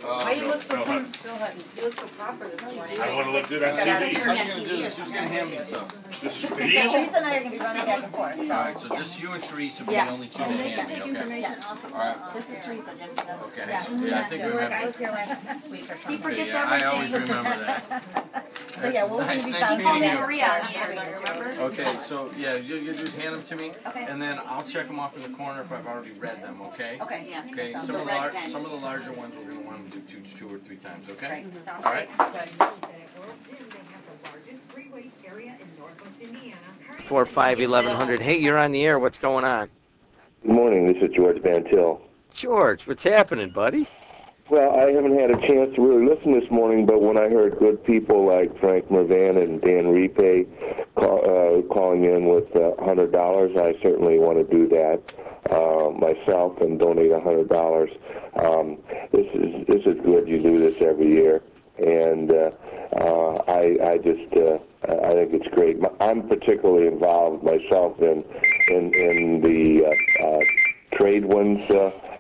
Why you look so you look so proper this morning? I want to look good on TV. How are you going to do this? Who's going to hand me stuff? This is me. Teresa and I are going to be running back and forth. So. Alright, so just you and Teresa will be the only two to hand me, okay? Yes. Alright. This is Teresa, Jim. Okay. Yeah, I think we remember. I was here last week or something. Okay, yeah, I always remember that. So yeah, we'll Nice be meeting you. Maria here, remember? Okay, so yeah, you just hand them to me, Okay. and then I'll check them off in the corner if I've already read them, okay? Okay, yeah. Okay, Sounds some of good. some of the larger ones we're going to want to do two or three times, okay? Right. Sounds All right. good. 4-5-1100. Hey, you're on the air. What's going on? Good morning. This is George Van Til. George, what's happening, buddy? Well, I haven't had a chance to really listen this morning, but when I heard good people like Frank Mervan and Dan Repe calling in with $100, I certainly want to do that myself and donate $100. This is good. You do this every year, and I think it's great. I'm particularly involved myself in the trade winds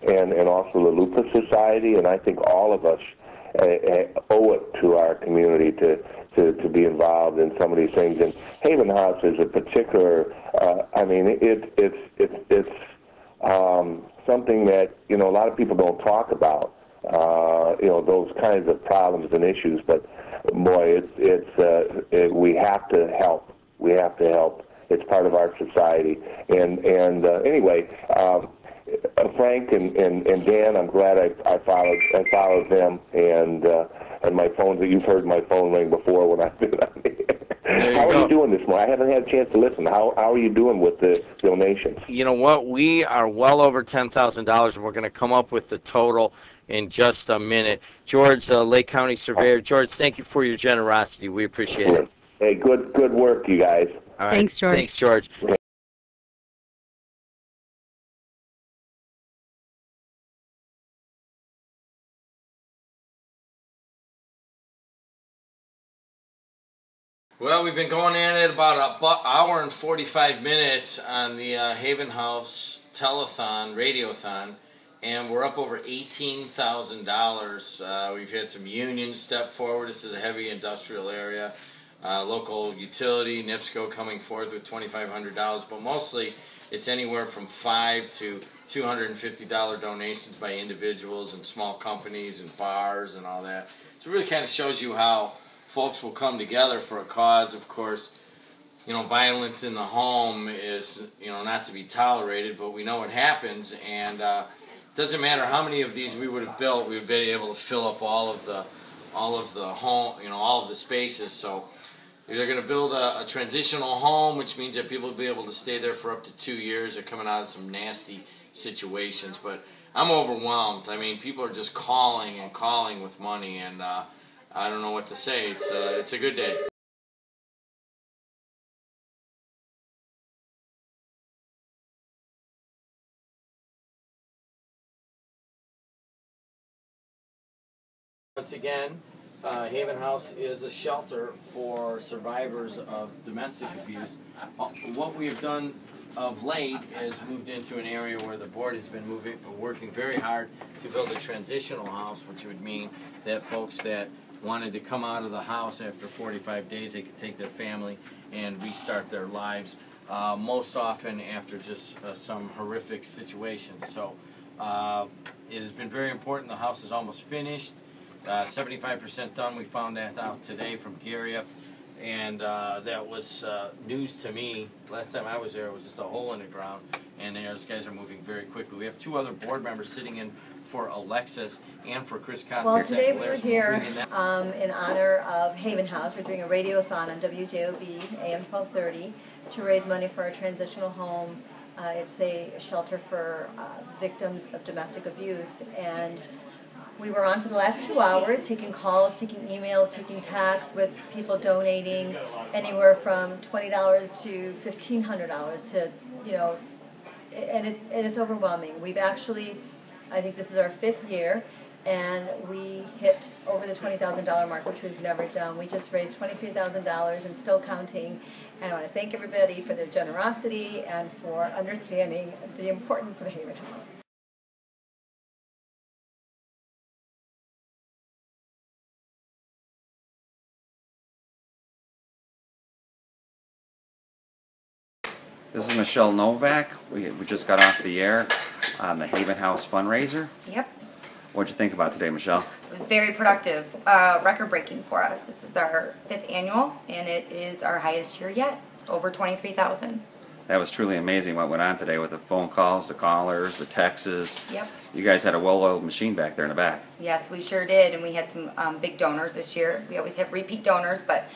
and also the Lupus Society, and I think all of us owe it to our community to be involved in some of these things. And Haven House is a particular. I mean, it's something that a lot of people don't talk about. Those kinds of problems and issues, but boy, we have to help. We have to help. It's part of our society. And anyway, Frank and Dan, I'm glad I followed them, and my phone. You've heard my phone ring before when I've been on the air. How are you doing this morning? I haven't had a chance to listen. How are you doing with the donations? You know what? We are well over $10,000, and we're going to come up with the total in just a minute. George, Lake County Surveyor. George, thank you for your generosity. We appreciate it. Hey, good work, you guys. All right. Thanks, George. Thanks, George. Well, we've been going in at about an hour and 45 minutes on the Haven House telethon, radiothon, and we're up over $18,000. We've had some unions step forward. This is a heavy industrial area. Local utility, NIPSCO, coming forth with $2,500, but mostly it's anywhere from $5 to $250 donations by individuals and small companies and bars and all that. So it really kind of shows you how folks will come together for a cause. Of course, violence in the home is, not to be tolerated, but we know it happens, and it doesn't matter how many of these we would have built, we would be able to fill up all of the home, all of the spaces. So they're going to build a transitional home, which means that people will be able to stay there for up to 2 years. They're coming out of some nasty situations, but I'm overwhelmed. I mean, people are just calling and calling with money, and I don't know what to say. It's a good day. Once again, Haven House is a shelter for survivors of domestic abuse. What we have done of late is moved into an area where the board has been working very hard to build a transitional house, which would mean that folks that wanted to come out of the house after 45 days, they could take their family and restart their lives, most often after just some horrific situations. So it has been very important. The house is almost finished, 75% done. We found that out today from Gary, and that was news to me. Last time I was there, it was just a hole in the ground, and those guys are moving very quickly. We have two other board members sitting in for Alexis and for Chris Costa. Well, today we're here in honor of Haven House. We're doing a radiothon on WJOB, AM 1230, to raise money for a transitional home. It's a shelter for victims of domestic abuse, and we were on for the last 2 hours, taking calls, taking emails, taking texts, with people donating anywhere from $20 to $1,500 to, and it's overwhelming. We've actually, I think this is our 5th year, and we hit over the $20,000 mark, which we've never done. We just raised $23,000 and still counting. And I want to thank everybody for their generosity and for understanding the importance of Haven House. This is Michelle Novak. We just got off the air on the Haven House fundraiser. Yep. What'd you think about today, Michelle? It was very productive, record-breaking for us. This is our 5th annual, and it is our highest year yet, over 23,000. That was truly amazing what went on today with the phone calls, the callers, the texts. Yep. You guys had a well-oiled machine back there in the back. Yes, we sure did, and we had some big donors this year. We always have repeat donors, but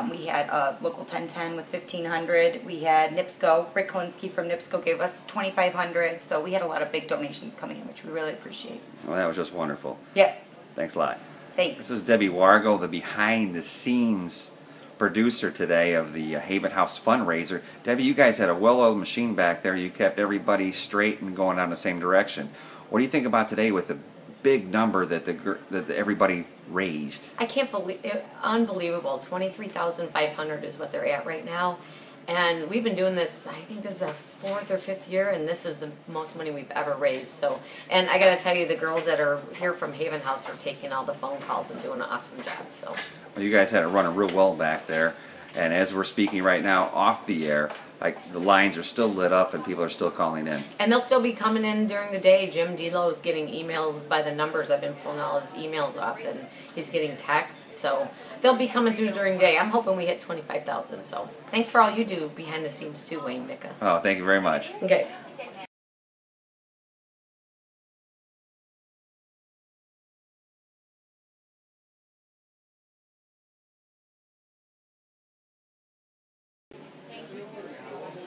we had local 1010 with 1,500. We had NIPSCO. Rick Kalinsky from NIPSCO gave us 2,500. So we had a lot of big donations coming in, which we really appreciate. Well, that was just wonderful. Yes. Thanks a lot. Thanks. This is Debbie Wargo, the behind-the-scenes producer today of the Haven House fundraiser. Debbie, you guys had a well-oiled machine back there. You kept everybody straight and going down the same direction. What do you think about today with the big number that everybody raised? I can't believe it. Unbelievable. 23,500 is what they're at right now. And we've been doing this, I think this is our 4th or 5th year, and this is the most money we've ever raised. So, and I got to tell you, the girls that are here from Haven House are taking all the phone calls and doing an awesome job. So, well, you guys had it running real well back there. And as we're speaking right now off the air, like the lines are still lit up and people are still calling in. and they'll still be coming in during the day. Jim Delo is getting emails by the numbers. I've been pulling all his emails off, and he's getting texts. So they'll be coming through during the day. I'm hoping we hit 25,000. So thanks for all you do behind the scenes too, Wayne Micka. Oh, thank you very much. Okay.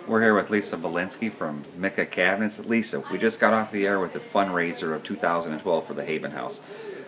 We're here with Lisa Valinsky from Micka Cabinets. Lisa, we just got off the air with the fundraiser of 2012 for the Haven House.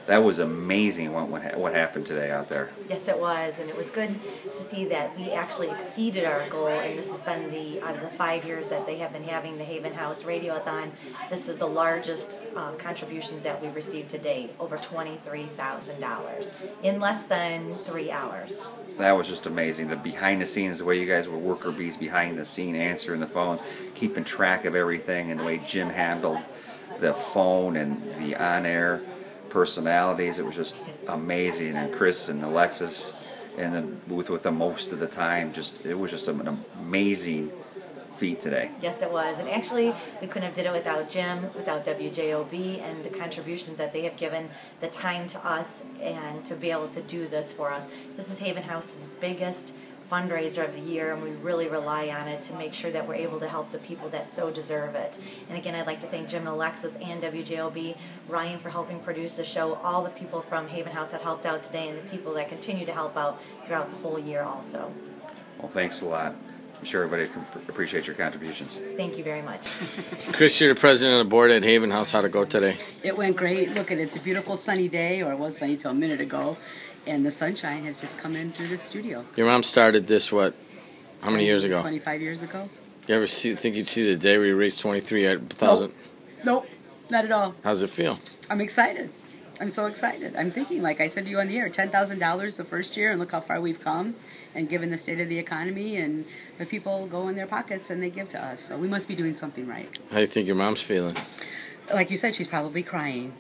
That was amazing what happened today out there. Yes, it was, and it was good to see that we actually exceeded our goal, and this has been out of the 5 years that they have been having the Haven House Radiothon, this is the largest contributions that we received to date, over $23,000 in less than 3 hours. That was just amazing. The behind the scenes, the way you guys were worker bees behind the scene, answering the phones, keeping track of everything, and the way Jim handled the phone and the on-air personalities, it was just amazing. And Chris and Alexis in the booth with them most of the time, it was just an amazing feat today. Yes, it was. And actually, we couldn't have did it without Jim, without WJOB, and the contributions that they have given, the time to us, and to be able to do this for us. This is Haven House's biggest fundraiser of the year, and we really rely on it to make sure that we're able to help the people that so deserve it. And again, I'd like to thank Jim and Alexis and WJOB, Ryan for helping produce the show, all the people from Haven House that helped out today, and the people that continue to help out throughout the whole year also. Well, thanks a lot. I'm sure everybody can appreciate your contributions. Thank you very much. Chris, you're the president of the board at Haven House. How'd it go today? It went great. Look, it's a beautiful sunny day, or it was sunny till a minute ago, and the sunshine has just come in through the studio. Your mom started this, what, how many years ago? 25 years ago. You ever think you'd see the day where you raised 23,000? Nope, not at all. How's it feel? I'm excited. I'm so excited. I'm thinking, like I said to you on the air, $10,000 the first year, and look how far we've come. And given the state of the economy, and the people go in their pockets and they give to us, so we must be doing something right. How do you think your mom's feeling? Like you said, she's probably crying.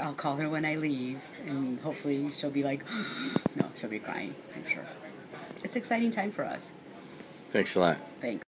I'll call her when I leave, and hopefully she'll be like, no, she'll be crying, I'm sure. It's an exciting time for us. Thanks a lot. Thanks.